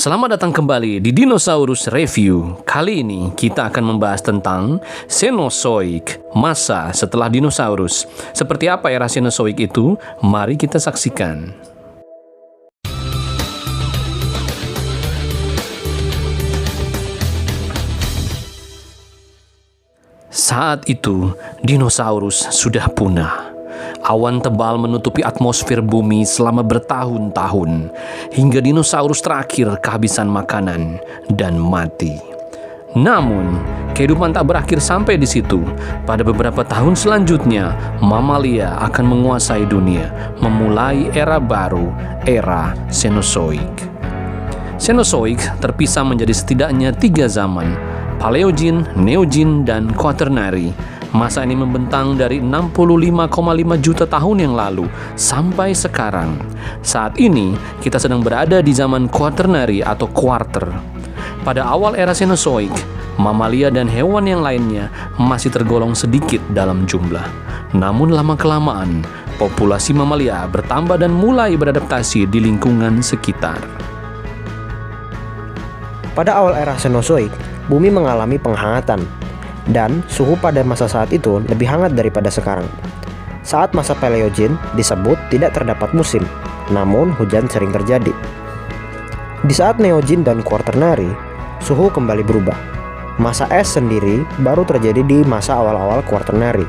Selamat datang kembali di Dinosaurus Review. Kali ini kita akan membahas tentang Cenozoic, masa setelah dinosaurus. Seperti apa era Cenozoic itu? Mari kita saksikan. Saat itu, dinosaurus sudah punah. Awan tebal menutupi atmosfer bumi selama bertahun-tahun, hingga dinosaurus terakhir kehabisan makanan dan mati. Namun, kehidupan tak berakhir sampai di situ. Pada beberapa tahun selanjutnya, mamalia akan menguasai dunia, memulai era baru, era Cenozoic. Cenozoic terpisah menjadi setidaknya 3 zaman: Paleogene, Neogene, dan Quaternary. Masa ini membentang dari 65,5 juta tahun yang lalu sampai sekarang. Saat ini, kita sedang berada di zaman Quaternary atau Quarter. Pada awal era Cenozoic, mamalia dan hewan yang lainnya masih tergolong sedikit dalam jumlah. Namun lama-kelamaan, populasi mamalia bertambah dan mulai beradaptasi di lingkungan sekitar. Pada awal era Cenozoic, bumi mengalami penghangatan, dan suhu pada masa saat itu lebih hangat daripada sekarang. Saat masa Paleogene disebut tidak terdapat musim, namun hujan sering terjadi. Di saat Neogene dan Quaternary, suhu kembali berubah. Masa es sendiri baru terjadi di masa awal-awal Quaternary,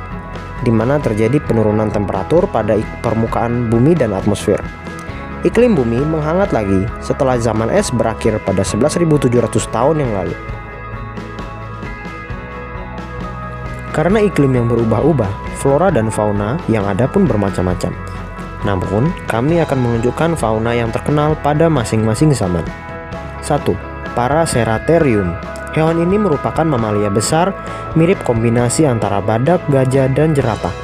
di mana terjadi penurunan temperatur pada permukaan bumi dan atmosfer. Iklim bumi menghangat lagi setelah zaman es berakhir pada 11.700 tahun yang lalu. Karena iklim yang berubah-ubah, flora dan fauna yang ada pun bermacam-macam. Namun, kami akan menunjukkan fauna yang terkenal pada masing-masing zaman. 1. Paraceratherium. Hewan ini merupakan mamalia besar, mirip kombinasi antara badak, gajah, dan jerapah.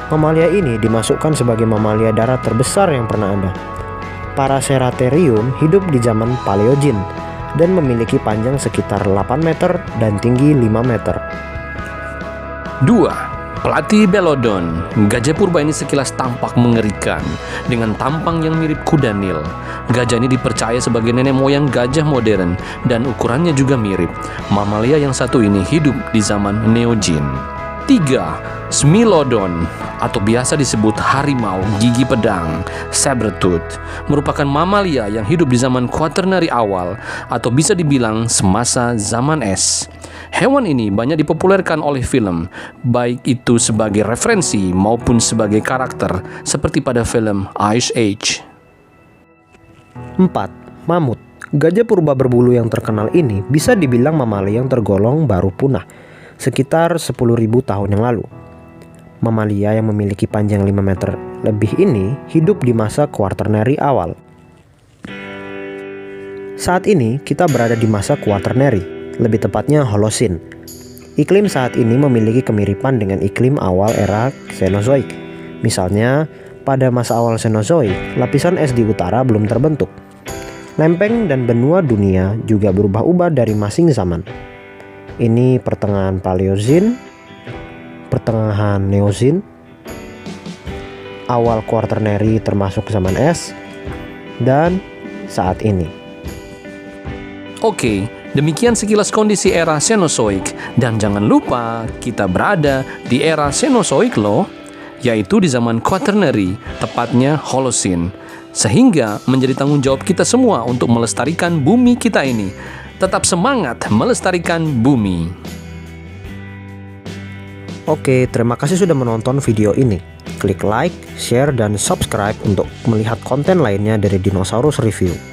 Mamalia ini dimasukkan sebagai mamalia darat terbesar yang pernah ada. Paraceratherium hidup di zaman Paleogene dan memiliki panjang sekitar 8 meter dan tinggi 5 meter. 2. Platybelodon. Gajah purba ini sekilas tampak mengerikan dengan tampang yang mirip kuda Nil. Gajah ini dipercaya sebagai nenek moyang gajah modern dan ukurannya juga mirip. Mamalia yang satu ini hidup di zaman Neogene. 3. Smilodon atau biasa disebut harimau gigi pedang, saber-tooth, merupakan mamalia yang hidup di zaman Quaternary awal atau bisa dibilang semasa zaman es. Hewan ini banyak dipopulerkan oleh film, baik itu sebagai referensi maupun sebagai karakter, seperti pada film Ice Age. 4. Mamut. Gajah purba berbulu yang terkenal ini bisa dibilang mamalia yang tergolong baru punah, sekitar 10.000 tahun yang lalu. Mamalia yang memiliki panjang 5 meter lebih ini hidup di masa Quaternary awal. Saat ini kita berada di masa Quaternary, lebih tepatnya Holocene. Iklim saat ini memiliki kemiripan dengan iklim awal era Cenozoic. Misalnya, pada masa awal Cenozoic, lapisan es di utara belum terbentuk. Lempeng dan benua dunia juga berubah-ubah dari masing zaman. Ini pertengahan Paleogene, pertengahan Neogene, awal Quaternary termasuk zaman es, dan saat ini. Oke, demikian sekilas kondisi era Cenozoic. Dan jangan lupa kita berada di era Cenozoic loh, yaitu di zaman Quaternary, tepatnya Holocene. Sehingga menjadi tanggung jawab kita semua untuk melestarikan bumi kita ini. Tetap semangat melestarikan bumi. Oke, terima kasih sudah menonton video ini. Klik like, share, dan subscribe untuk melihat konten lainnya dari Dinosaurus Review.